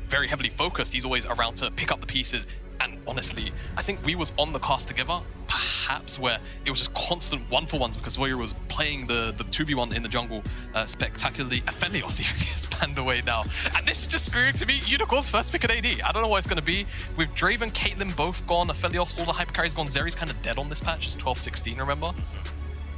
very heavily focused. He's always around to pick up the pieces. And honestly, I think we was on the cast together, perhaps, where it was just constant one-for-ones because Voyeur was playing the 2v1 in the jungle spectacularly. Aphelios even gets banned away now. And this is just screaming to me Unicorn's first pick at AD. I don't know what it's going to be. With Draven, Caitlyn both gone, Aphelios, all the hyper carries gone. Zeri's kind of dead on this patch. It's 12-16, remember?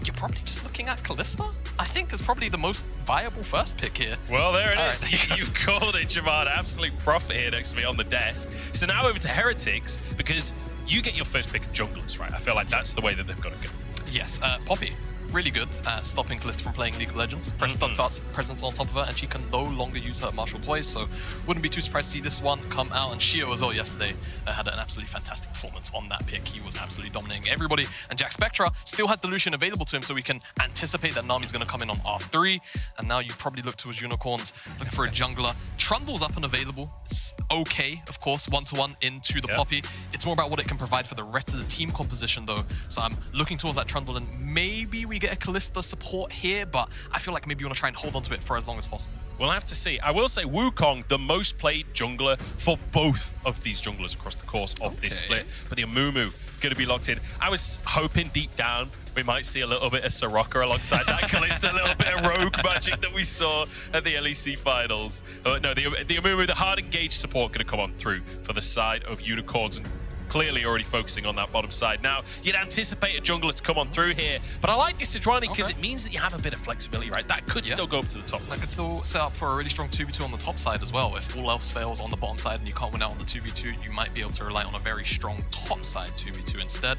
You're probably just looking at Kalista. I think is probably the most viable first pick here. Well, there it is. Right. You've called it, Javad. Absolute profit here next to me on the desk. So now over to Heretics, because you get your first pick of junglers, right? I feel like that's the way that they've got to go. Yes, Poppy, really good at stopping Kalista from playing League of Legends. Press steadfast presence on top of her, and she can no longer use her martial poise, so wouldn't be too surprised to see this one come out. And Shio as well yesterday had an absolutely fantastic performance on that pick. He was absolutely dominating everybody. And Jack Spectra still has the Lucian available to him, so we can anticipate that Nami's going to come in on R3. And now you probably look towards Unicorns, looking for a jungler. Trundle's up and available. It's okay, of course, one-to-one into the Poppy. It's more about what it can provide for the rest of the team composition, though. So I'm looking towards that Trundle, and maybe we get a Kalista support here, but I feel like maybe you want to try and hold on to it for as long as possible. We'll have to see. I will say Wukong, the most played jungler for both of these junglers across the course of this split. But the Amumu going to be locked in. I was hoping deep down we might see a little bit of Soraka alongside that Kalista, a little bit of rogue magic that we saw at the LEC finals. No, the Amumu, the hard engaged support going to come on through for the side of Unicorns, and clearly already focusing on that bottom side. Now, you'd anticipate a jungler to come on through here, but I like this Sejuani because it means that you have a bit of flexibility, right? That could still go up to the top. That could still set up for a really strong 2v2 on the top side as well. If all else fails on the bottom side and you can't win out on the 2v2, you might be able to rely on a very strong top side 2v2 instead.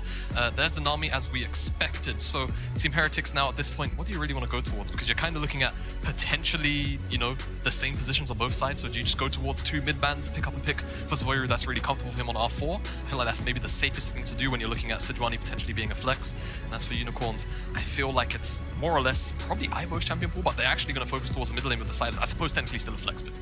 There's the Nami as we expected. So Team Heretics now at this point, what do you really want to go towards? Because you're kind of looking at potentially, you know, the same positions on both sides. So do you just go towards two mid-bans, pick up and pick for Voyeur that's really comfortable for him on R4? I feel like that's maybe the safest thing to do when you're looking at Sejuani potentially being a flex. And as for Unicorns, I feel like it's more or less probably Ivo's champion pool, but they're actually going to focus towards the middle lane with the Silas. I suppose technically still a flex, but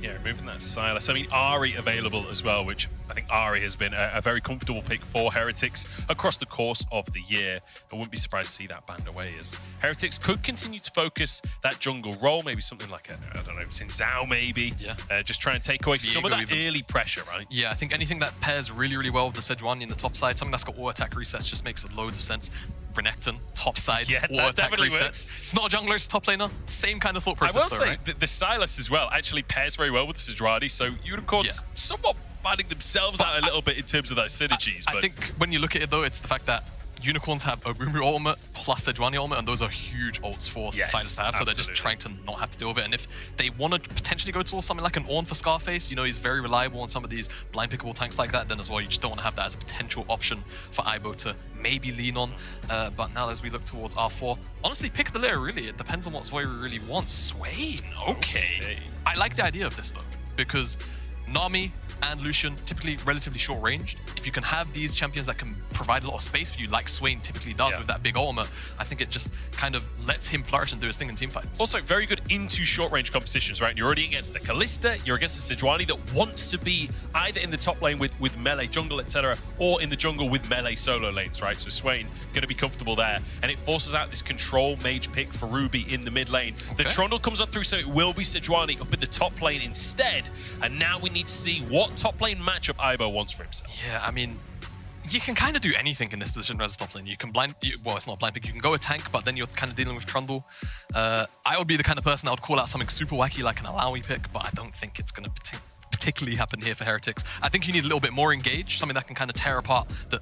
yeah, removing that Silas. I mean, Ahri available as well, which I think Ahri has been a very comfortable pick for Heretics across the course of the year. I wouldn't be surprised to see that banned away, as Heretics could continue to focus that jungle role, maybe something like, I don't know, Xin Zhao maybe. Yeah. Just try and take away some of that early pressure, right? Yeah, I think anything that pairs really, really well with the Sejuani in the top side, something that's got auto attack resets just makes loads of sense. Renekton, top side, auto attack resets. Works. It's not a jungler, it's a top laner. Same kind of thought process. I will say, right? the Silas as well actually pairs very well with the Sejuani, so Unicorns somewhat finding themselves out a little bit in terms of that synergies. I think when you look at it though, it's the fact that Unicorns have a Rumu ultimate plus Sejuani ultimate, and those are huge ults for Silas to have, so they're just trying to not have to deal with it. And if they want to potentially go towards something like an Ornn for Scarface, you know, he's very reliable on some of these blind pickable tanks like that, then as well, you just don't want to have that as a potential option for Ivo to maybe lean on. But now as we look towards R4, honestly, pick the layer, really. It depends on what Voyeur really wants. Swain, okay. I like the idea of this, though, because Nami and Lucian, typically relatively short-ranged. If you can have these champions that can provide a lot of space for you, like Swain typically does with that big ultimate, I think it just kind of lets him flourish and do his thing in teamfights. Also, very good into short-range competitions, right? You're already against a Kalista, you're against a Sejuani that wants to be either in the top lane with melee jungle, etc., or in the jungle with melee solo lanes, right? So Swain going to be comfortable there, and it forces out this control mage pick for Ruby in the mid lane. The Trundle comes up through, so it will be Sejuani up in the top lane instead, and now we need to see what top lane matchup Ivo wants for himself. Yeah, I mean, you can kind of do anything in this position as a top lane. You can well, it's not blind pick, you can go a tank, but then you're kind of dealing with Trundle. I would be the kind of person that would call out something super wacky like an Alawi pick, but I don't think it's going to particularly happen here for Heretics. I think you need a little bit more engage, something that can kind of tear apart the...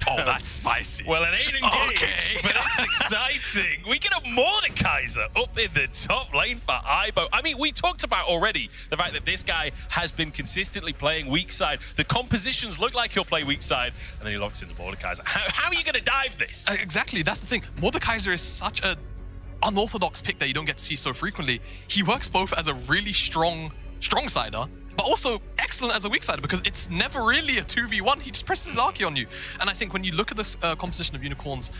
Oh, that's spicy. Well, it ain't engaged, but it's exciting. We get a Mordekaiser up in the top lane for Ivo. I mean, we talked about already the fact that this guy has been consistently playing weak side. The compositions look like he'll play weak side, and then he locks into Mordekaiser. How are you going to dive this? Exactly, that's the thing. Mordekaiser is such an unorthodox pick that you don't get to see so frequently. He works both as a really strong sider, but also excellent as a weak sider, because it's never really a 2v1. He just presses his Archie on you. And I think when you look at this composition of Unicorns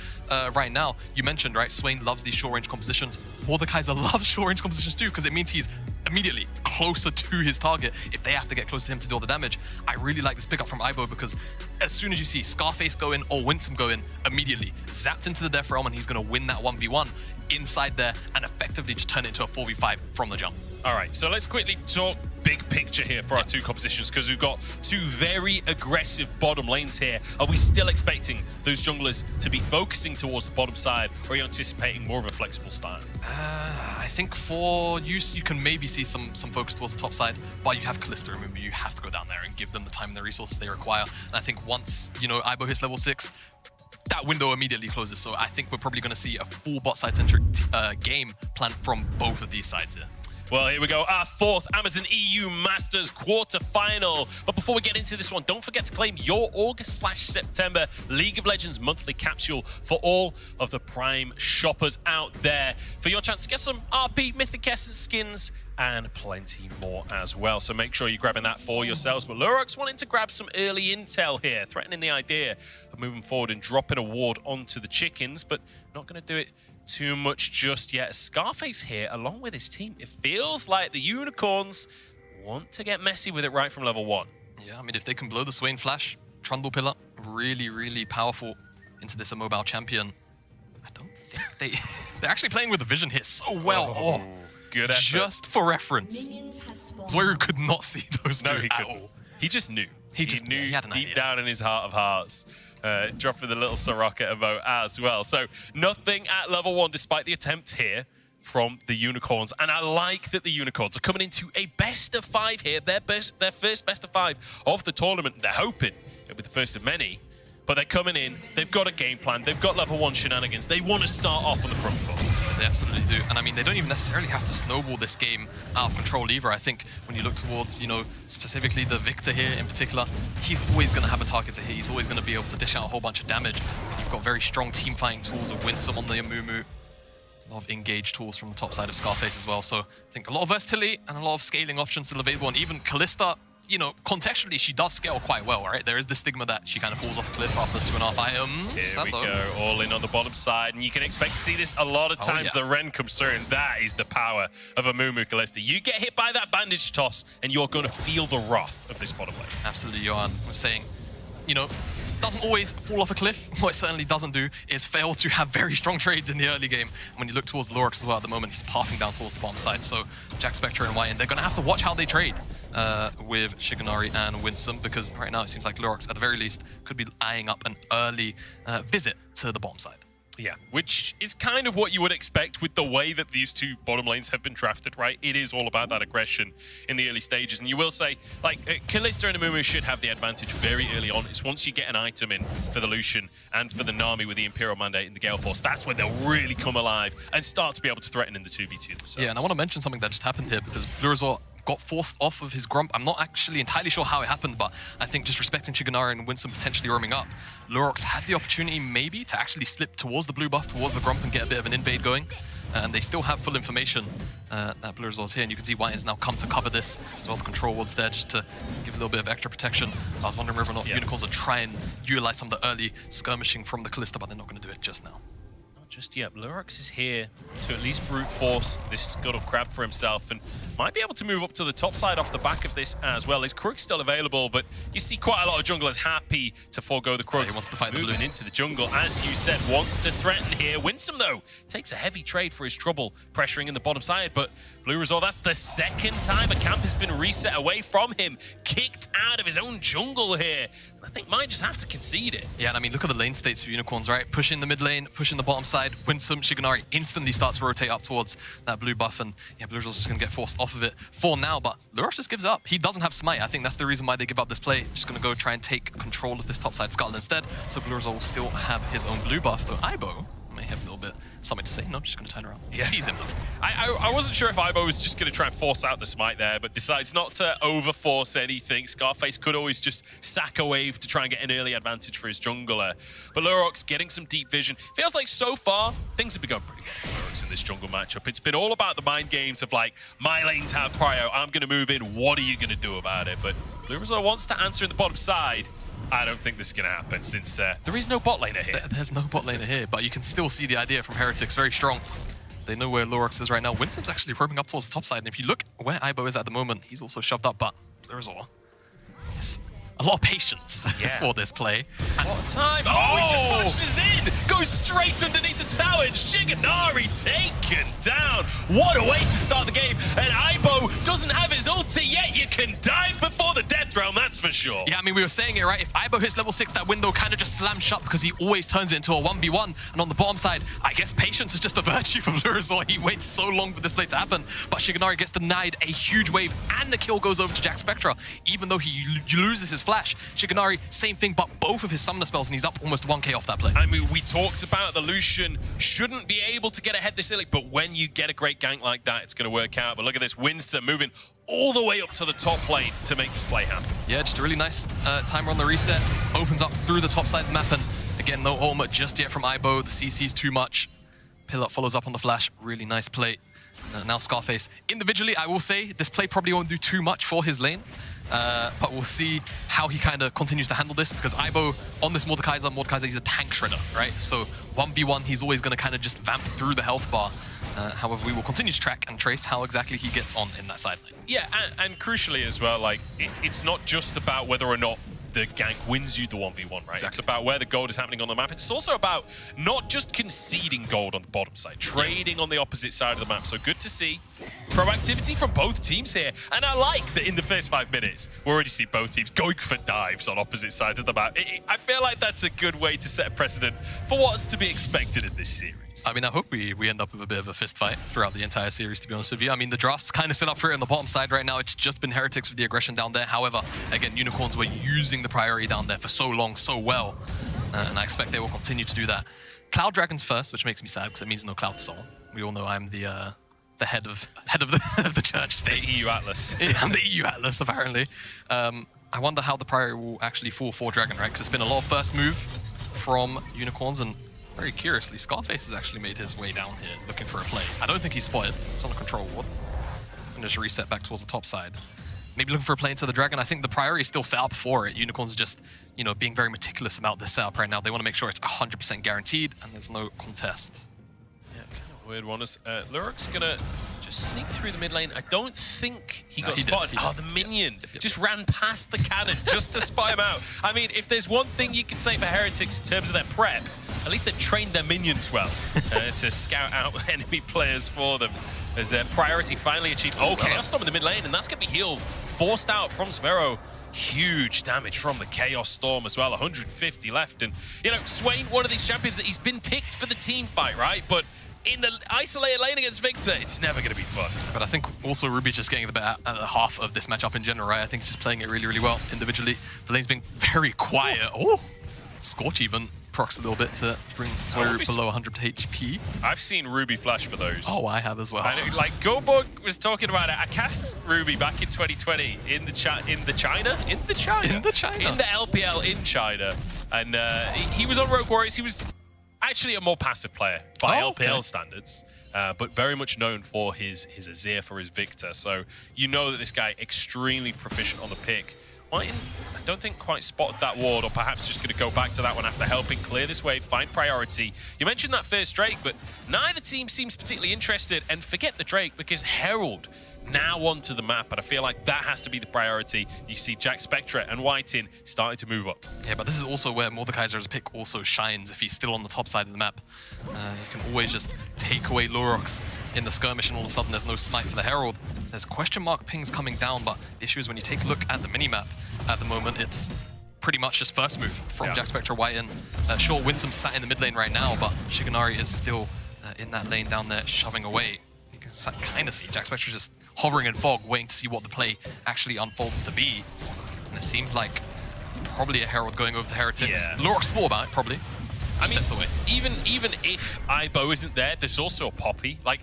right now, you mentioned, right, Swain loves these short-range compositions. Mordekaiser loves short-range compositions too, because it means he's immediately closer to his target if they have to get close to him to do all the damage. I really like this pickup from Ivo, because as soon as you see Scarface go in or Winsome go in, immediately zapped into the Death Realm, and he's going to win that 1v1 inside there and effectively just turn it into a 4v5 from the jump. All right, so let's quickly talk big picture here for our two compositions, because we've got two very aggressive bottom lanes here. Are we still expecting those junglers to be focusing towards the bottom side, or are you anticipating more of a flexible style? I think for use, you can maybe see some focus towards the top side, but you have Kalista. Remember, you have to go down there and give them the time and the resources they require. And I think once, you know, Aibo hits level 6, that window immediately closes. So I think we're probably going to see a full bot side centric game plan from both of these sides here. Well, here we go, our fourth Amazon EU Masters quarterfinal. But before we get into this one, don't forget to claim your August/September League of Legends monthly capsule for all of the Prime shoppers out there for your chance to get some RP Mythic Essence skins and plenty more as well. So make sure you're grabbing that for yourselves. But Lurox wanting to grab some early intel here, threatening the idea of moving forward and dropping a ward onto the chickens, but not going to do it too much just yet. Scarface here, along with his team. It feels like the Unicorns want to get messy with it right from level 1. Yeah, I mean, if they can blow the Swain Flash, Trundle Pillar, really, really powerful into this immobile champion. I don't think they're actually playing with the vision here so well. Oh, good effort. Just for reference, Zoru could not see those two he at couldn't. all. He just knew. He just knew he had an deep idea. down in his heart of hearts. Dropping the little Soraka emote as well. So nothing at level 1 despite the attempt here from the Unicorns. And I like that the Unicorns are coming into a best of 5 here. Their first best of 5 of the tournament. They're hoping it'll be the first of many. But they're coming in, they've got a game plan, they've got level 1 shenanigans. They want to start off on the front foot. They absolutely do. And I mean, they don't even necessarily have to snowball this game out of control either. I think when you look towards, you know, specifically the Victor here in particular, he's always going to have a target to hit. He's always going to be able to dish out a whole bunch of damage. You've got very strong team fighting tools with Winsome on the Amumu. A lot of engaged tools from the top side of Scarface as well. So I think a lot of versatility and a lot of scaling options still available. And even Kalista, you know, contextually, she does scale quite well, right? There is the stigma that she kind of falls off a cliff after 2.5 items. Here we go, all in on the bottom side, and you can expect to see this a lot of times. The Ren comes through, and that is the power of a Mumu Kalista. You get hit by that bandage toss, and you're going to feel the wrath of this bottom lane. Absolutely, Johan was saying, you know, doesn't always fall off a cliff. What it certainly doesn't do is fail to have very strong trades in the early game. And when you look towards Lurox as well at the moment, he's pathing down towards the bottom side. So Jack Spectre and Wyan, they're going to have to watch how they trade with Shiganari and Winsome, because right now it seems like Lurox, at the very least, could be eyeing up an early visit to the bottom side. Yeah, which is kind of what you would expect with the way that these two bottom lanes have been drafted, right? It is all about that aggression in the early stages. And you will say, like, Kalista and Amumu should have the advantage very early on. It's once you get an item in for the Lucian and for the Nami with the Imperial Mandate and the Gale Force, that's when they'll really come alive and start to be able to threaten in the 2v2 themselves. Yeah, and I want to mention something that just happened here, because Blue Resort got forced off of his Grump. I'm not actually entirely sure how it happened, but I think just respecting Shiganari and Winsome potentially roaming up, Lurox had the opportunity maybe to actually slip towards the blue buff, towards the Grump, and get a bit of an invade going. And they still have full information that Blue Resort's here, and you can see Wyan's now come to cover this as well. The control wards there just to give a little bit of extra protection. I was wondering whether or not Unicorns will try and utilize some of the early skirmishing from the Kalista, but they're not going to do it just now. Just yet. Lurox is here to at least brute force this Scuttle Crab for himself, and might be able to move up to the top side off the back of this as well. His Krug's still available, but you see quite a lot of junglers happy to forego the Krugs. He wants to fight the blue into the jungle, as you said, wants to threaten here. Winsome, though, takes a heavy trade for his trouble, pressuring in the bottom side, but Blue Resort, that's the second time a camp has been reset away from him, kicked out of his own jungle here. I think might just have to concede it. Yeah, and I mean, look at the lane states for Unicorns, right? Pushing the mid lane, pushing the bottom side. Winsome, Shiganari instantly starts to rotate up towards that blue buff, and yeah, Blue Resort's just going to get forced off of it for now, but Lurox just gives up. He doesn't have Smite. I think that's the reason why they give up this play. Just going to go try and take control of this top side Scuttle instead, so Blue Resort will still have his own blue buff, though Aibo may have a little bit something to say. No, I'm just going to turn around. He sees him. I wasn't sure if Aibo was just going to try and force out the smite there, but decides not to over-force anything. Scarface could always just sack a wave to try and get an early advantage for his jungler. But Lurox getting some deep vision. Feels like so far, things have been going pretty good for Lurox in this jungle matchup. It's been all about the mind games of like, my lanes have prio, I'm going to move in, what are you going to do about it? But Blue Resort wants to answer in the bottom side. I don't think this is going to happen, since there is no bot laner here. There's no bot laner here, but you can still see the idea from Heretics. Very strong. They know where Lurox is right now. Winsome's actually roaming up towards the top side, and if you look where Aibo is at the moment, he's also shoved up, but Blue Resort is a lot of patience for this play. And what a time. Oh, he just flashes in. Goes straight underneath the tower. Shiganari taken down. What a way to start the game. And Aibo doesn't have his ulti yet. You can dive before the death realm, that's for sure. Yeah, I mean, we were saying it, right? If Aibo hits level 6, that window kind of just slams shut because he always turns it into a 1v1. And on the bottom side, I guess patience is just a virtue from Lurazor. He waits so long for this play to happen. But Shiganari gets denied a huge wave, and the kill goes over to Jack Spectra. Even though he loses his flash, Shiganari, same thing, but both of his summoner spells, and he's up almost 1k off that play. I mean, we talked about the Lucian shouldn't be able to get ahead this early, but when you get a great gank like that, it's going to work out. But look at this, Winston moving all the way up to the top lane to make this play happen. Yeah, just a really nice timer on the reset. Opens up through the top side of the map, and again, no ultimate just yet from Aibo. The CC's too much. Pillar follows up on the flash. Really nice play. Now Scarface. Individually, I will say, this play probably won't do too much for his lane. But we'll see how he kind of continues to handle this, because Aibo on this Mordekaiser, he's a tank shredder, right? So 1v1, he's always going to kind of just vamp through the health bar. However, we will continue to track and trace how exactly he gets on in that side lane. Yeah, and crucially as well, like, it's not just about whether or not the gank wins you the 1v1, right? Exactly. It's about where the gold is happening on the map. It's also about not just conceding gold on the bottom side, trading on the opposite side of the map. So good to see proactivity from both teams here. And I like that in the first 5 minutes, we already see both teams going for dives on opposite sides of the map. I feel like that's a good way to set a precedent for what's to be expected in this series. I mean, I hope we end up with a bit of a fist fight throughout the entire series, to be honest with you. I mean, the draft's kind of set up for it on the bottom side right now. It's just been Heretics with the aggression down there. However, again, Unicorns were using the priority down there for so long, so well. And I expect they will continue to do that. Cloud Dragon's first, which makes me sad because it means no Cloud Soul. We all know I'm the head of the church state. The EU Atlas. Yeah, I'm the EU Atlas, apparently. I wonder how the priority will actually fall for Dragon, right? Because it's been a lot of first move from Unicorns, and very curiously, Scarface has actually made his way down here looking for a play. I don't think he's spotted. It's on a control ward. And just reset back towards the top side. Maybe looking for a play into the Dragon. I think the priority is still set up for it. Unicorns are just, you know, being very meticulous about this setup right now. They want to make sure it's 100% guaranteed and there's no contest. Yeah, kind of weird one. Lurik's gonna just sneak through the mid lane. I don't think he got he spotted. did. The minion Yep. just ran past the cannon just to spy him out. I mean, if there's one thing you can say for Heretics in terms of their prep, at least they've trained their minions well to scout out enemy players for them. As their priority finally achieved. Oh, Chaos Storm in the mid lane, and that's going to be healed. Forced out from Svero. Huge damage from the Chaos Storm as well. 150 left. And, you know, Swain, one of these champions that he's been picked for the team fight, right? But in the isolated lane against Victor, it's never going to be fun. But I think also Ruby's just getting the better half of this matchup in general, right? I think he's just playing it really, really well individually. The lane's being very quiet. Oh, Scorch even procs a little bit to bring Zoe below 100 HP. I've seen Ruby flash for those. Oh, I have as well. I know, like Gobog was talking about it. I cast Ruby back in 2020 in the LPL in China, and he was on Rogue Warriors. He was actually a more passive player by LPL standards. But very much known for his Azir, for his Victor. So you know that this guy extremely proficient on the pick. Whiten, I don't think quite spotted that ward, or perhaps just going to go back to that one after helping clear this wave, find priority. You mentioned that first Drake, but neither team seems particularly interested. And forget the Drake, because Herald now onto the map, and I feel like that has to be the priority. You see Jack Spectra and Whiten starting to move up. Yeah, but this is also where Mordekaiser's pick also shines if he's still on the top side of the map. You can always just take away Lurox in the skirmish, and all of a sudden there's no smite for the Herald. There's question mark pings coming down, but the issue is when you take a look at the minimap at the moment, it's pretty much just first move from Jack Spectra, Whiten. Sure, Winsome's sat in the mid lane right now, but Shiganari is still in that lane down there shoving away. You can kind of see Jack Spectra just hovering in fog, waiting to see what the play actually unfolds to be. And it seems like it's probably a Herald going over to Heretics. Yeah. Lurox thought about it, probably. I mean, steps away. Even if Aibo isn't there, there's also a Poppy. Like,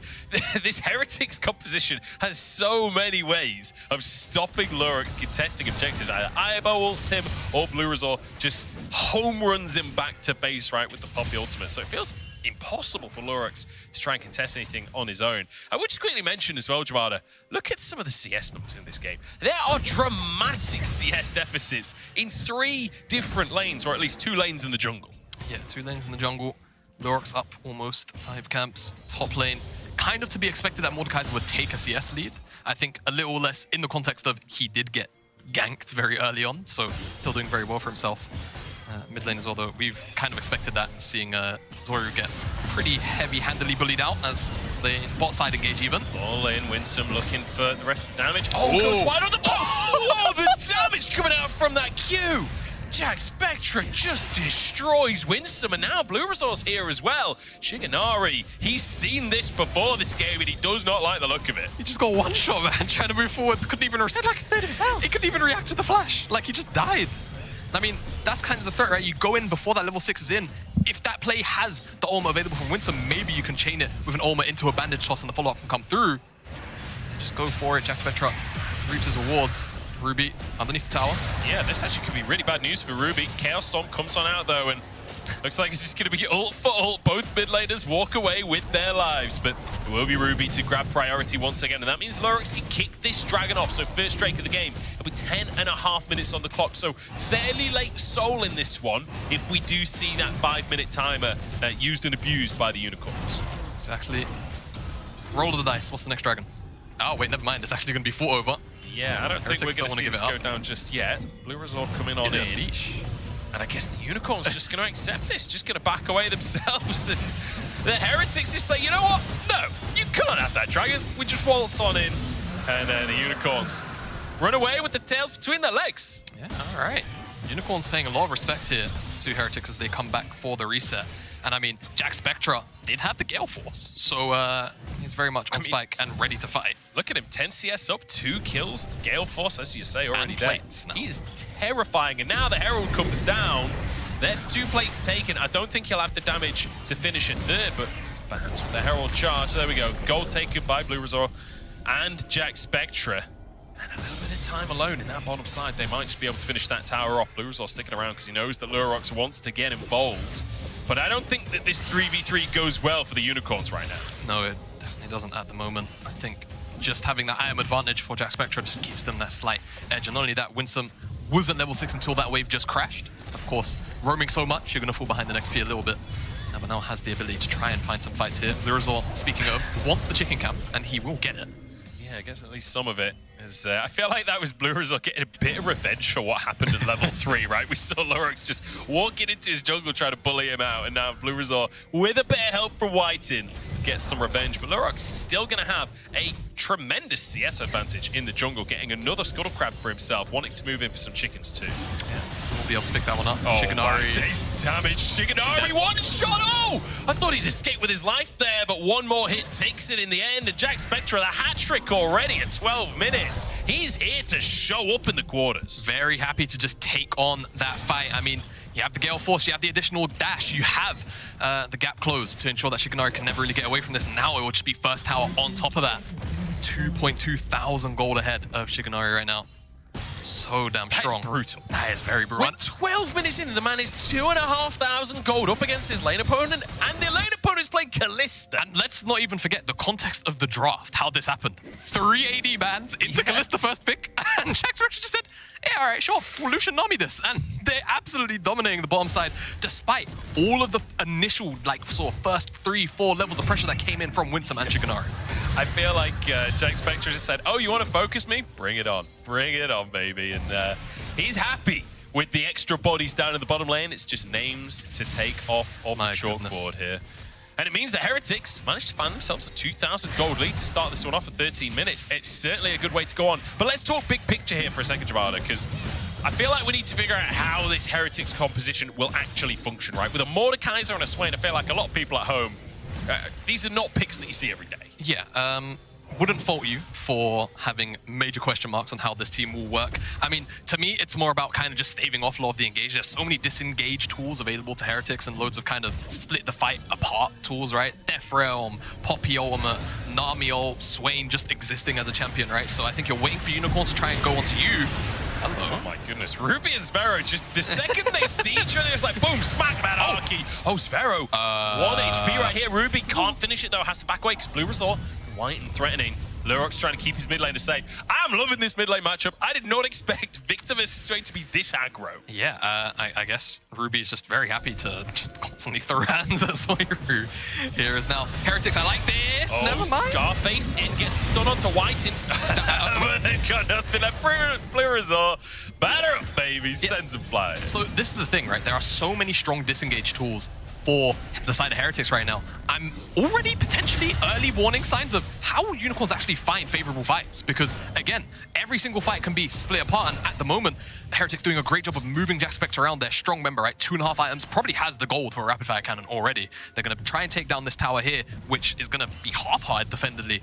this Heretics composition has so many ways of stopping Lurox contesting objectives. Either Aibo ults him, or Lurazor just home runs him back to base, right, with the Poppy ultimate. So it feels impossible for Lurox to try and contest anything on his own. I would just quickly mention as well, Jamada, look at some of the CS numbers in this game. There are dramatic CS deficits in 3 different lanes, or at least 2 lanes in the jungle. Yeah, 2 lanes in the jungle. Lurox up almost 5 camps. Top lane, kind of to be expected that Mordekaiser would take a CS lead. I think a little less in the context of he did get ganked very early on, so still doing very well for himself. Mid lane as well, though, we've kind of expected that, and seeing Zoru get pretty heavy-handedly bullied out as the bot side engage even. All in, Winsome looking for the rest of the damage. Oh, goes wide on the bot! Oh, the damage coming out from that Q! Jack Spectra just destroys Winsome, and now Blue Resource here as well. Shigenari, he's seen this before this game, and he does not like the look of it. He just got one shot, man, trying to move forward. Couldn't even reset like a third of his health. He couldn't even react with the flash. Like, he just died. I mean, that's kind of the threat, right? You go in before that level 6 is in. If that play has the Ulma available from Winsome, maybe you can chain it with an Ulma into a bandage toss and the follow-up can come through. Just go for it. Jack Spectra reaps his rewards. Ruby underneath the tower. Yeah, this actually could be really bad news for Ruby. Chaos Storm comes on out, though, and looks like it's just going to be ult for ult. Both mid laners walk away with their lives, but it will be Ruby to grab priority once again, and that means Lurix can kick this dragon off. So first strike of the game, it'll be 10.5 minutes on the clock, so fairly late soul in this one if we do see that 5-minute timer used and abused by the Unicorns. It's actually roll of the dice. What's the next dragon? Oh, wait, never mind. It's actually going to be fought over. Yeah, I don't think we're going to see this go down just yet. Blue Resort coming on in. And I guess the Unicorn's just going to accept this, just going to back away themselves. And the Heretics just say, you know what? No, you can't have that dragon. We just waltz on in. And the Unicorns run away with the tails between their legs. Yeah, all right. Unicorns paying a lot of respect here to Heretics as they come back for the reset. And I mean, Jack Spectra did have the Gale Force, so he's very much on spike and ready to fight. Look at him, 10 CS up, 2 kills, Gale Force, as you say, already there. He is terrifying, and now the Herald comes down. There's 2 plates taken. I don't think he'll have the damage to finish in third, but perhaps with the Herald charge, there we go. Gold taken by Blue Resort and Jack Spectra. And a little bit of time alone in that bottom side. They might just be able to finish that tower off. Blue Resort sticking around because he knows that Lurox wants to get involved. But I don't think that this 3v3 goes well for the Unicorns right now. No, it definitely doesn't at the moment. I think just having that item advantage for Jack Spectra just gives them that slight edge. And not only that, Winsome wasn't level 6 until that wave just crashed. Of course, roaming so much, you're going to fall behind the next P a little bit. But now has the ability to try and find some fights here. Blue Resort, speaking of, wants the chicken camp, and he will get it. Yeah, I guess at least some of it is. I feel like that was Blue Resort getting a bit of revenge for what happened at level 3, right? We saw Lurox just walking into his jungle trying to bully him out, and now Blue Resort, with a bit of help from Whiten, gets some revenge. But Lurox is still going to have a tremendous CS advantage in the jungle, getting another Scuttle Crab for himself, wanting to move in for some chickens too. Yeah, we'll be able to pick that one up. Oh, Shigenari. Taste damage. Shigenari, one shot. Oh! I thought he'd escape with his life there, but one more hit takes it in the end. And Jack Spectra, the hat-trick already at 12 minutes. He's here to show up in the quarters. Very happy to just take on that fight. I mean, you have the Gale Force, you have the additional dash, you have the gap closed to ensure that Shigenari can never really get away from this. And now it will just be first tower on top of that. 2.2 thousand gold ahead of Shigenari right now. So damn strong. That's brutal. That is very brutal. We're 12 minutes in, the man is 2,500 gold up against his lane opponent, and the lane opponent is playing Kalista. And let's not even forget the context of the draft, how this happened. 3 AD bans into Kalista first pick, and Jack Spectra just said, yeah, all right, sure, we'll Lucian Nami this. And they're absolutely dominating the bottom side, despite all of the initial, like, sort of first 3-4 levels of pressure that came in from Winsome and Shigenari. I feel like Jack Spectra just said, oh, you want to focus me? Bring it on. Bring it on, baby. And he's happy with the extra bodies down in the bottom lane. It's just names to take off of the chalkboard here. And it means the Heretics managed to find themselves a 2,000 gold lead to start this one off at 13 minutes. It's certainly a good way to go on. But let's talk big picture here for a second, Javada, because I feel like we need to figure out how this Heretics composition will actually function, right? With a Mordekaiser and a Swain, I feel like a lot of people at home, these are not picks that you see every day. Yeah, wouldn't fault you for having major question marks on how this team will work. I mean, to me, it's more about kind of just staving off a lot of the engage. There's so many disengage tools available to Heretics and loads of kind of split the fight apart tools, right? Death Realm, Poppy Ultimate, Nami ult, Swain just existing as a champion, right? So I think you're waiting for Unicorns to try and go onto you. Hello. Oh my goodness, Ruby and Sparrow, just the second they see each other, it's like, boom, smack that Arky. Oh, Sparrow, 1 HP right here. Ruby can't finish it though, has to back away because Blue Resort, White and threatening. Lurox trying to keep his mid laner safe. I'm loving this mid lane matchup. I did not expect Victor vs. Sway to be this aggro. Yeah, I guess Ruby is just very happy to just constantly throw hands at Soyru. Here is now Heretics. I like this. Oh, Never mind. Scarface in gets the stun onto White in. But they've got nothing. Blue Resort. Batter up, baby. Sends and flies. So this is the thing, right? There are so many strong disengage tools for the side of Heretics right now. I'm already potentially early warning signs of how will Unicorns actually find favorable fights, because again, every single fight can be split apart, and at the moment, Heretics doing a great job of moving Jack Spectre around. Their strong member, right? 2.5 items, probably has the gold for a rapid fire cannon already. They're gonna try and take down this tower here, which is gonna be half-hard defendedly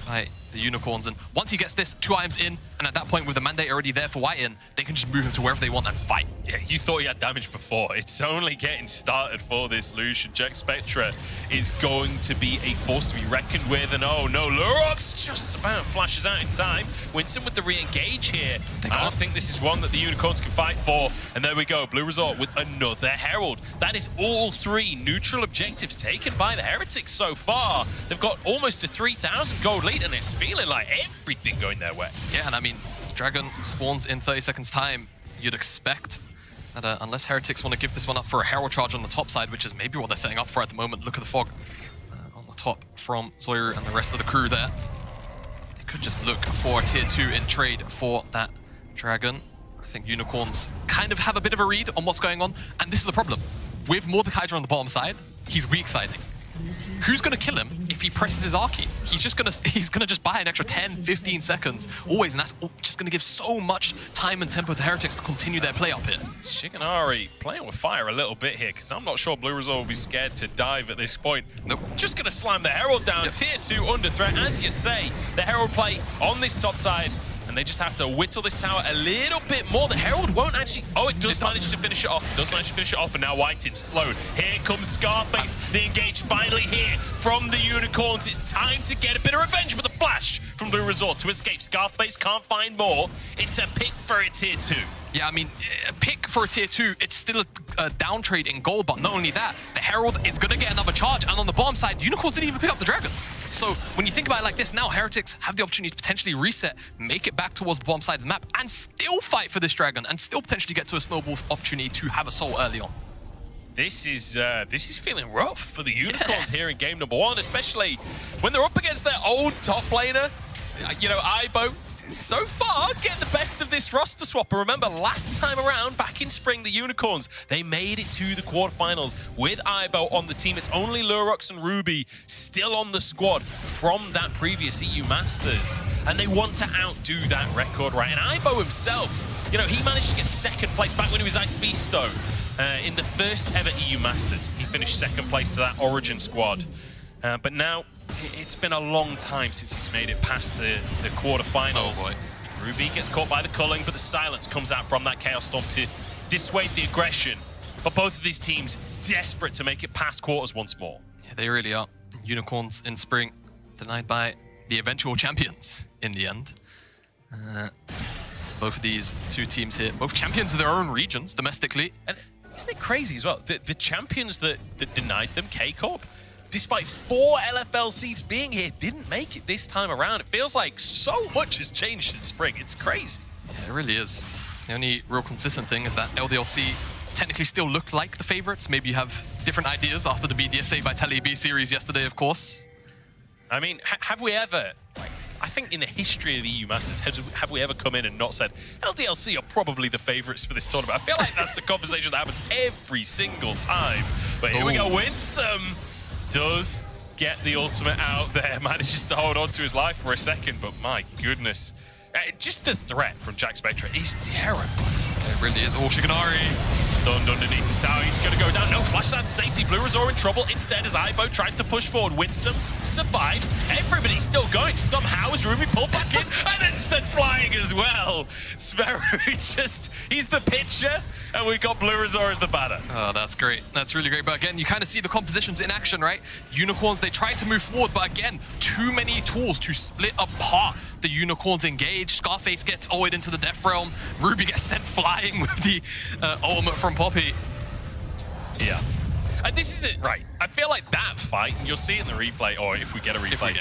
by the Unicorns. And once he gets this, 2 items in, and at that point with the mandate already there for White in, they can just move him to wherever they want and fight. Yeah, you thought he had damage before. It's only getting started for this Lucian. Jack Spectre is going to be a force to be reckoned with, and oh no, Lurox just about flashes out in time. Winston with the re-engage here. I don't think this is one that the Unicorns can fight for, and there we go, Blue Resort with another Herald. That is all 3 neutral objectives taken by the Heretics so far. They've got almost a 3,000 gold lead, and it's feeling like everything going their way. Yeah, and I mean, Dragon spawns in 30 seconds time. You'd expect that unless Heretics want to give this one up for a Herald charge on the top side, which is maybe what they're setting up for at the moment. Look at the fog on the top from Zoyru and the rest of the crew there. They could just look for a tier 2 in trade for that Dragon. I think Unicorns kind of have a bit of a read on what's going on, and this is the problem. With Mordekaiser on the bottom side, he's weak siding. Who's going to kill him if he presses his Archie? He's gonna just buy an extra 10, 15 seconds always, and that's just going to give so much time and tempo to Heretics to continue their play up here. Shikanari playing with fire a little bit here, because I'm not sure Blue Resort will be scared to dive at this point. Nope. Just going to slam the Herald down. Yep. Tier 2 under threat, as you say. The Herald play on this top side, and they just have to whittle this tower a little bit more. The Herald won't actually... Oh, it does manage to finish it off. It does manage to finish it off, and now White's slowed. Here comes Scarface. The engage finally here from the Unicorns. It's time to get a bit of revenge with a flash from Blue Resort to escape. Scarface can't find more. It's a pick for a tier 2. Yeah, I mean, a pick for a tier 2, it's still a down trade in gold, but not only that, the Herald is going to get another charge, and on the bottom side, Unicorns didn't even pick up the Dragon. So when you think about it like this, now Heretics have the opportunity to potentially reset, make it back towards the bottom side of the map, and still fight for this Dragon, and still potentially get to a snowball's opportunity to have a soul early on. This is feeling rough for the Unicorns here in game number 1, especially when they're up against their old top laner. You know, Aibo, so far, getting the best of this roster swap. And remember, last time around, back in spring, the Unicorns, they made it to the quarterfinals with Aibo on the team. It's only Lurox and Ruby still on the squad from that previous EU Masters. And they want to outdo that record, right? And Aibo himself, you know, he managed to get 2nd place back when he was Ice Beasto in the first ever EU Masters. He finished 2nd place to that Origin squad. But now, it's been a long time since he's made it past the quarterfinals. Oh, Ruby gets caught by the culling, but the silence comes out from that Chaos Storm to dissuade the aggression. But both of these teams desperate to make it past quarters once more. Yeah, they really are. Unicorns in spring, denied by the eventual champions in the end. Both of these 2 teams here, both champions of their own regions domestically. And isn't it crazy as well? The champions that denied them, K-Corp, despite 4 LFL seeds being here, didn't make it this time around. It feels like so much has changed since spring. It's crazy. Yeah, it really is. The only real consistent thing is that LDLC technically still looked like the favorites. Maybe you have different ideas after the BDSA Vitality.Bee series yesterday, of course. I mean, have we ever... I think in the history of the EU Masters, have we ever come in and not said, LDLC are probably the favorites for this tournament? I feel like that's the conversation that happens every single time. But here we go, Winsome does get the ultimate out there, manages to hold on to his life for a second, but my goodness. Just the threat from Jack Spectre is terrifying. It really is. Oh, Shikanari. Stunned underneath the tower. He's going to go down. No flash down safety. Blue Resort in trouble. Instead, as Aibo tries to push forward, Winsome survives. Everybody's still going. Somehow, as Ruby pulled back in and then sent flying as well. Sveru just, he's the pitcher, and we've got Blue Resort as the batter. Oh, that's great. That's really great. But again, you kind of see the compositions in action, right? Unicorns, they tried to move forward, but again, too many tools to split apart. The Unicorns engage. Scarface gets ulted into the Death Realm. Ruby gets sent flying with the ultimate from Poppy. Yeah. And this is the right. I feel like that fight, and you'll see it in the replay, or if we get a replay.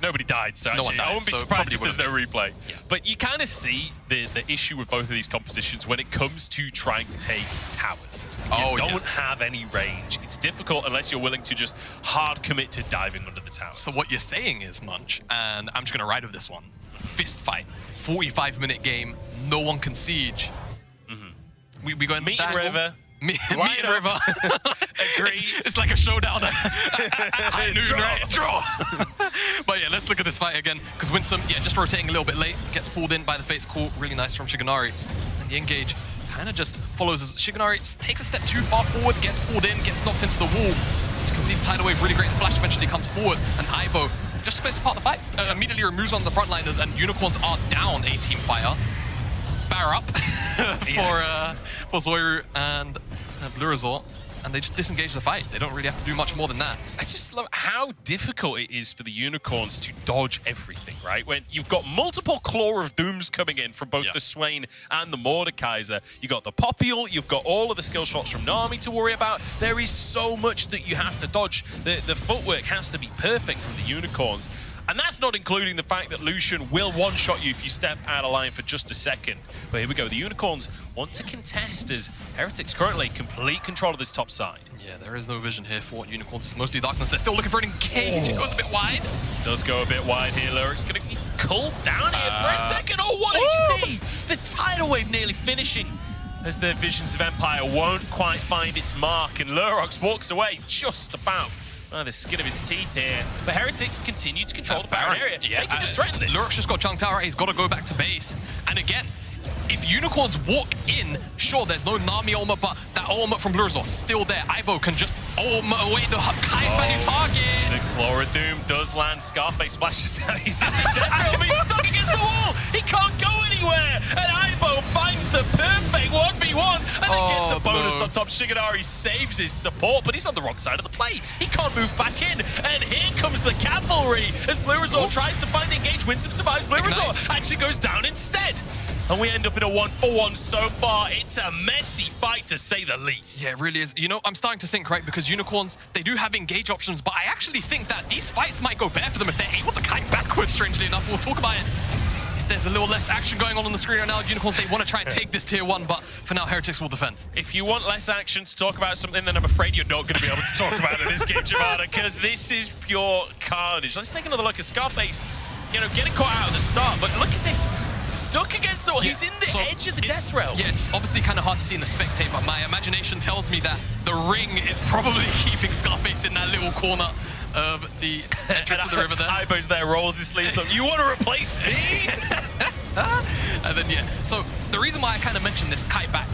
Nobody died, so actually, I wouldn't be surprised if there's no replay. Yeah. But you kind of see the issue with both of these compositions when it comes to trying to take towers. You don't have any range. It's difficult unless you're willing to just hard commit to diving under the towers. So what you're saying is, Munch, and I'm just going to ride with this one, fist fight, 45-minute game, no one can siege. We go in Meet and River. Meet and River. Agree. It's like a showdown at high noon, right? Draw. But yeah, let's look at this fight again, because Winsome, just rotating a little bit late, gets pulled in by the Fate's Call. Really nice from Shigenari. And the engage kind of just follows as Shigenari takes a step too far forward, gets pulled in, gets knocked into the wall. You can see the tidal wave really great. The flash eventually comes forward, and Ivo just splits apart the fight. Immediately removes on the frontliners, and Unicorns are down a team fire. Bar up for Zoiru and Blue Resort, and they just disengage the fight. They don't really have to do much more than that. I just love how difficult it is for the Unicorns to dodge everything, right? When you've got multiple Claw of Dooms coming in from both the Swain and the Mordekaiser. You've got the Popule, you've got all of the skill shots from Nami to worry about. There is so much that you have to dodge. The footwork has to be perfect from the Unicorns. And that's not including the fact that Lucian will one-shot you if you step out of line for just a second. But here we go. The Unicorns want to contest as Heretics currently complete control of this top side. Yeah, there is no vision here for Unicorns. It's mostly darkness. They're still looking for an engage. It goes a bit wide. Does go a bit wide here. Lurik's going to be cooled down here for a second. Oh, 1 HP! The tidal wave nearly finishing as the Visions of Empire won't quite find its mark. And Lurox walks away just about. The skin of his teeth here. But Heretics continue to control the Baron area. Yeah, they can just threaten this. Lurik's just got Chung Tower. He's got to go back to base. And again, if Unicorns walk in, sure, there's no Nami ultimate, but that ultimate from Blue Resort still there. Ivo can just ultimate away the highest value target. The Claw of Doom does land. Scarface flashes out. He's in the death row. He's stuck against the wall. He can't go anywhere. And Ivo finds the perfect 1v1 and then gets a bonus on top. Shigenari saves his support, but he's on the wrong side of the plate. He can't move back in. And here comes the cavalry as Blue Resort tries to find the engage. Winsome survives. Blue Resort actually goes down instead. And we end up in a 1-for-1 so far. It's a messy fight, to say the least. Yeah, it really is. You know, I'm starting to think, right, because Unicorns, they do have engage options, but I actually think that these fights might go better for them if they're able to kite backwards, strangely enough. We'll talk about it. If there's a little less action going on the screen right now, Unicorns, they want to try and take this tier 1, but for now, Heretics will defend. If you want less action to talk about something, then I'm afraid you're not going to be able to talk about it in this game, Jamada, because this is pure carnage. Let's take another look at Scarface. You know, getting caught out at the start, but look at this. Stuck against the wall. He's in the edge of the death realm. Yeah, it's obviously kind of hard to see in the spectate, but my imagination tells me that the ring is probably keeping Scarface in that little corner of the entrance of the river there. Ibo's there, rolls his sleeves up. You want to replace me? And then, yeah. So the reason why I kind of mentioned this kite back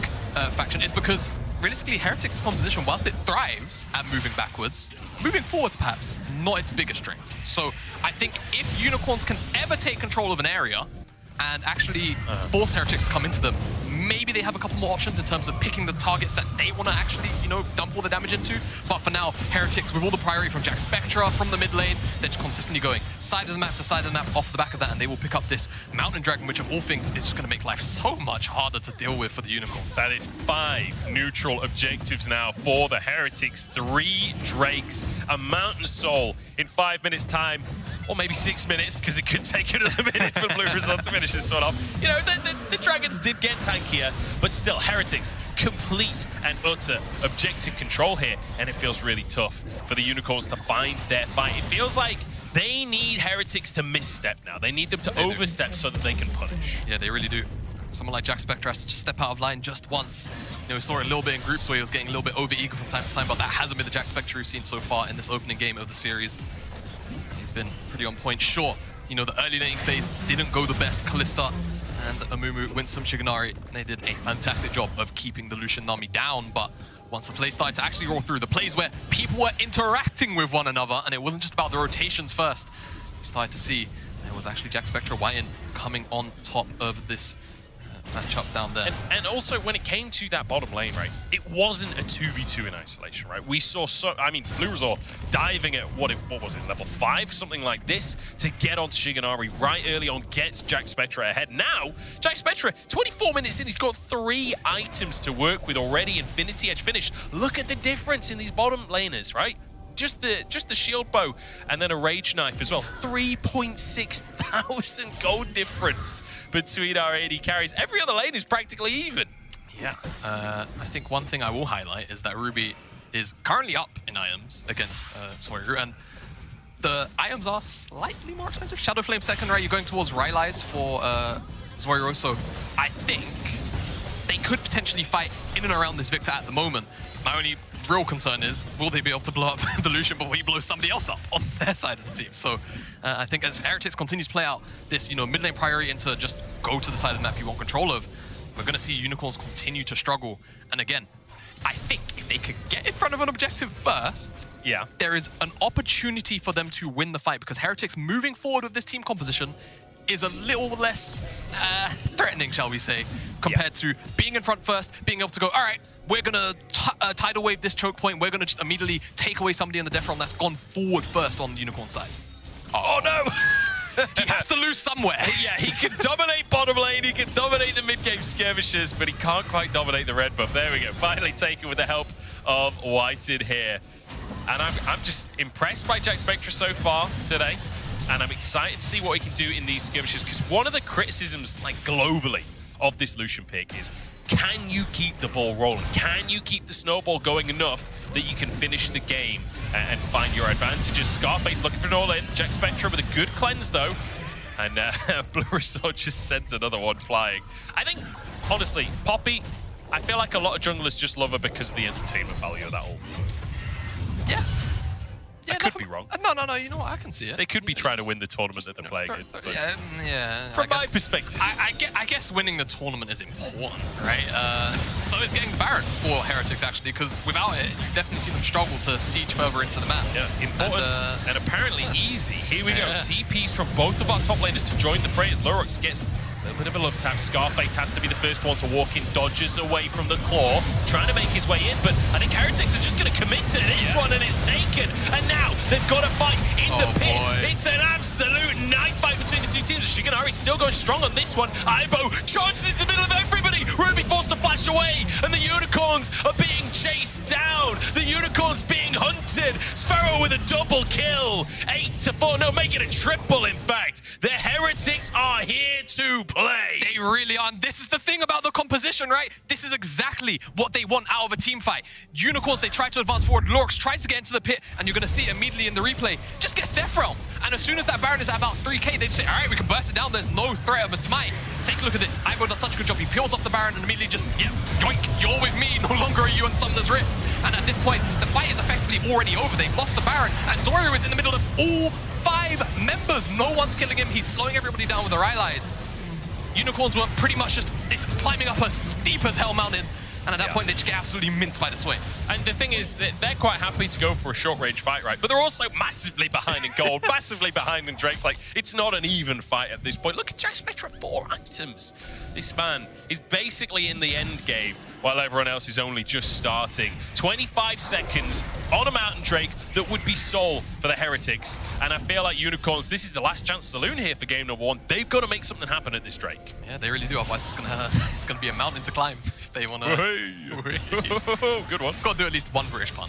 faction is because realistically, Heretics' composition, whilst it thrives at moving backwards, moving forwards perhaps not its biggest strength. So I think if Unicorns can ever take control of an area and actually force Heretics to come into them, maybe they have a couple more options in terms of picking the targets that they want to actually, you know, dump all the damage into. But for now, Heretics, with all the priority from Jack Spectra from the mid lane, they're just consistently going side of the map to side of the map off the back of that, and they will pick up this Mountain Dragon, which of all things is just going to make life so much harder to deal with for the Unicorns. That is 5 neutral objectives now for the Heretics. 3 Drakes, a Mountain Soul in 5 minutes time, or maybe 6 minutes, because it could take another minute for Blue Resort to finish this one off. You know, the Dragons did get tankier, but still, Heretics complete and utter objective control here, and it feels really tough for the Unicorns to find their fight. It feels like they need Heretics to misstep now. They need them to overstep so that they can punish. Yeah, they really do. Someone like Jack Spectra has to just step out of line just once. You know, we saw it a little bit in groups where he was getting a little bit over-eager from time to time, but that hasn't been the Jack Spectra we've seen so far in this opening game of the series. He's been pretty on point. Sure, you know, the early laning phase didn't go the best. Kalista and Amumu, Winsome, Shigenari, they did a fantastic job of keeping the Lucian Nami down, but once the plays started to actually roll through, the plays where people were interacting with one another, and it wasn't just about the rotations first, we started to see it was actually Jack Spectra Whiten coming on top of this matchup down there. And also, when it came to that bottom lane, right, it wasn't a 2v2 in isolation, right? We saw I mean, Blue Resort diving at what was it, level 5, something like this, to get onto Shiganari right early on, gets Jack Spectra ahead. Now, Jack Spectra, 24 minutes in, he's got 3 items to work with already. Infinity Edge finished. Look at the difference in these bottom laners, right? Just the shield bow and then a rage knife as well. 3.6 thousand gold difference between our AD carries. Every other lane is practically even. Yeah, I think one thing I will highlight is that Ruby is currently up in items against Sawyer, and the items are slightly more expensive. Shadow Flame second, right? You're going towards Rylai's for Sawyer, so I think they could potentially fight in and around this Victor at the moment. My only real concern is, will they be able to blow up the Lucian before he blows somebody else up on their side of the team? So I think as Heretics continues to play out this, mid lane priority into just go to the side of the map you want control of, we're going to see Unicorns continue to struggle. And again, I think if they could get in front of an objective first, yeah, there is an opportunity for them to win the fight, because Heretics moving forward with this team composition is a little less threatening, shall we say, compared to being in front first, being able to go, all right, we're going to tidal wave this choke point, we're going to just immediately take away somebody in the death realm that's gone forward first on the Unicorn side. Oh no! He has to lose somewhere. Yeah, he can dominate bottom lane, he can dominate the mid-game skirmishes, but he can't quite dominate the red buff. There we go, finally taken with the help of Whited here. And I'm just impressed by Jack Spectra so far today, and I'm excited to see what he can do in these skirmishes, because one of the criticisms, like globally, of this Lucian pick is, can you keep the ball rolling? Can you keep the snowball going enough that you can finish the game and find your advantages? Scarface looking for an all-in. Jack Spectra with a good cleanse, though. And Blue Resort just sends another one flying. I think, honestly, Poppy, I feel like a lot of junglers just love her because of the entertainment value of that ult. Yeah. I could be wrong. No, you know what? I can see it. They could be trying to win the tournament that they're playing in. Yeah. From my perspective. I guess winning the tournament is important, right? So is getting the Baron for Heretics, actually, because without it, you definitely see them struggle to siege further into the map. Yeah, important and apparently easy. Here we go. TPs from both of our top laners to join the fray as Lurox gets a little bit of a love tap. Scarface has to be the first one to walk in, dodges away from the claw, trying to make his way in, but I think Heretics are just going to commit to this one, and it's taken. And now they've got to fight in the pit. Boy. It's an absolute knife fight between the two teams. Shiganari's still going strong on this one. Aibo charges into the middle of everybody. Ruby forced to flash away, and the Unicorns are being chased down. The Unicorns being hunted. Sparrow with a double kill. 8-4, no, make it a triple, in fact. The Heretics are here to play. They really are. And this is the thing about the composition, right? This is exactly what they want out of a team fight. Unicorns, they try to advance forward. Lorx tries to get into the pit, and you're going to see it immediately in the replay. Just gets Death Realm. And as soon as that Baron is at about 3k, they just say, all right, we can burst it down. There's no threat of a smite. Take a look at this. Ivo does such a good job. He peels off the Baron and immediately just, yoink, you're with me. No longer are you in Summoner's Rift. And at this point, the fight is effectively already over. They've lost the Baron, and Zorio is in the middle of all 5 members. No one's killing him. He's slowing everybody down with the Rylai's. Unicorns were pretty much just climbing up a steep as hell mountain, and at that point they just get absolutely minced by the swing. And the thing is that they're quite happy to go for a short-range fight, right? But they're also massively behind in gold, massively behind in Drake's. Like, it's not an even fight at this point. Look at Jack Spectra, 4 items. This man is basically in the end game, while everyone else is only just starting. 25 seconds on a Mountain Drake that would be soul for the Heretics. And I feel like Unicorns, this is the last chance saloon here for game number 1. They've got to make something happen at this Drake. Yeah, they really do. Otherwise, it's gonna be a mountain to climb if they want to. Good one. Got to do at least one British pun.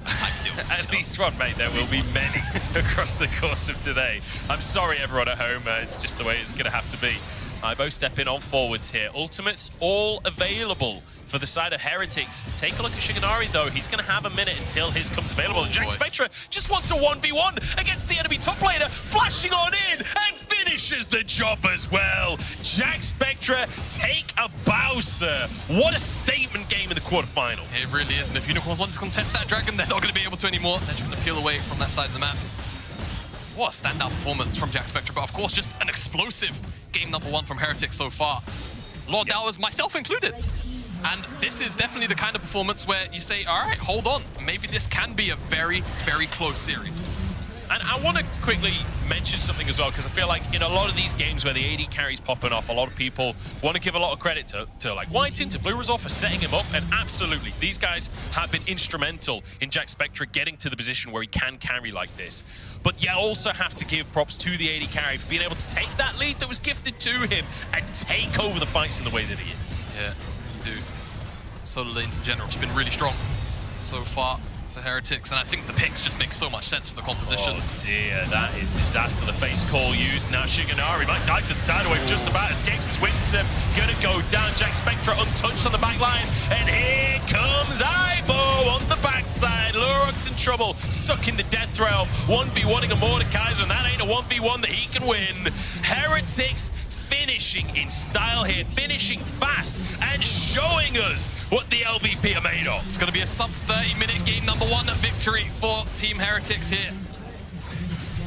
Type deal, at least one, mate. There will be many across the course of today. I'm sorry, everyone at home. It's just the way it's going to have to be. Ivo stepping on forwards here. Ultimates all available for the side of Heretics. Take a look at Shiganari, though. He's going to have a minute until his comes available. Jack Spectra just wants a 1v1 against the enemy top laner, flashing on in and finishes the job as well. Jack Spectra, take a bow, sir. What a statement game in the quarterfinals. It really is. And if Unicorns want to contest that dragon, they're not going to be able to anymore. They're just going to peel away from that side of the map. What a standout performance from Jack Spectra, but of course just an explosive game number 1 from Heretics so far. Lord Dowers, myself included. And this is definitely the kind of performance where you say, all right, hold on. Maybe this can be a very, very close series. And I want to quickly mention something as well, because I feel like in a lot of these games where the AD carry's popping off, a lot of people want to give a lot of credit to like White to Blue Resort for setting him up, and absolutely, these guys have been instrumental in Jack Spectra getting to the position where he can carry like this. But you also have to give props to the AD carry for being able to take that lead that was gifted to him and take over the fights in the way that he is. Yeah, you do. Solo lanes in general have been really strong so far for Heretics, and I think the picks just make so much sense for the composition. Oh dear, that is disaster. The face call used. Now Shigenari might die to the tidal wave, just about escapes his Winsome. Gonna go down. Jack Spectra untouched on the back line, and here comes Aibo on the backside. Lurok's in trouble, stuck in the death realm. 1v1ing a Mordekaiser, and that ain't a 1v1 that he can win. Heretics finishing in style here, finishing fast, and showing us what the LVP are made of. It's going to be a sub-30-minute game number 1 victory for Team Heretics here.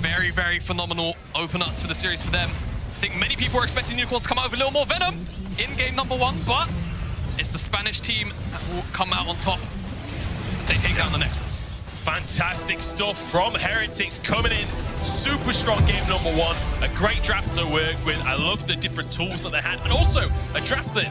Very, very phenomenal open up to the series for them. I think many people were expecting Unicorns to come out with a little more venom in game number 1, but it's the Spanish team that will come out on top as they take down the Nexus. Fantastic stuff from Heretics coming in. Super strong game number 1. A great draft to work with. I love the different tools that they had. And also a draft that